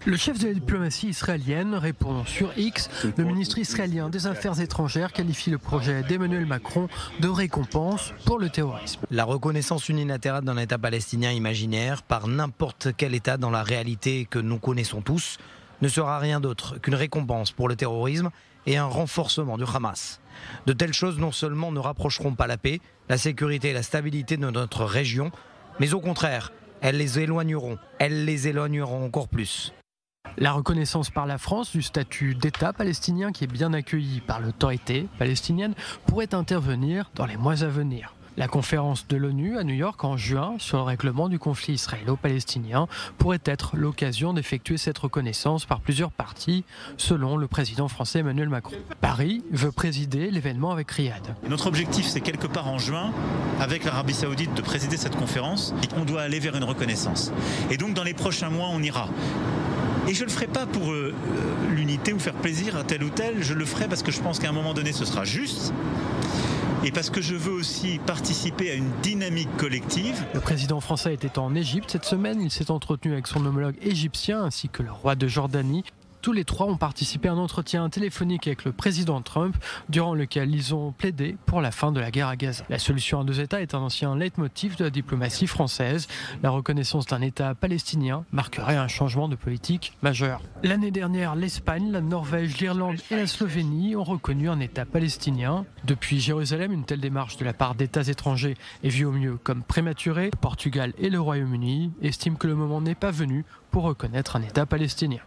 Le chef de la diplomatie israélienne répond sur X. Le ministre israélien des Affaires étrangères qualifie le projet d'Emmanuel Macron de récompense pour le terrorisme. La reconnaissance unilatérale d'un État palestinien imaginaire par n'importe quel État dans la réalité que nous connaissons tous ne sera rien d'autre qu'une récompense pour le terrorisme et un renforcement du Hamas. De telles choses non seulement ne rapprocheront pas la paix, la sécurité et la stabilité de notre région, mais au contraire, elles les éloigneront encore plus. La reconnaissance par la France du statut d'État palestinien qui est bien accueilli par l'autorité palestinienne pourrait intervenir dans les mois à venir. La conférence de l'ONU à New York en juin sur le règlement du conflit israélo-palestinien pourrait être l'occasion d'effectuer cette reconnaissance par plusieurs parties, selon le président français Emmanuel Macron. Paris veut présider l'événement avec Riyad. Notre objectif, c'est quelque part en juin, avec l'Arabie Saoudite, de présider cette conférence. On doit aller vers une reconnaissance. Et donc, dans les prochains mois, on ira. Et je ne le ferai pas pour l'unité ou faire plaisir à tel ou tel, je le ferai parce que je pense qu'à un moment donné, ce sera juste. Et parce que je veux aussi participer à une dynamique collective. Le président français était en Égypte cette semaine. Il s'est entretenu avec son homologue égyptien ainsi que le roi de Jordanie. Tous les trois ont participé à un entretien téléphonique avec le président Trump, durant lequel ils ont plaidé pour la fin de la guerre à Gaza. La solution à deux États est un ancien leitmotiv de la diplomatie française. La reconnaissance d'un État palestinien marquerait un changement de politique majeur. L'année dernière, l'Espagne, la Norvège, l'Irlande et la Slovénie ont reconnu un État palestinien. Depuis Jérusalem, une telle démarche de la part d'États étrangers est vue au mieux comme prématurée. Le Portugal et le Royaume-Uni estiment que le moment n'est pas venu pour reconnaître un État palestinien.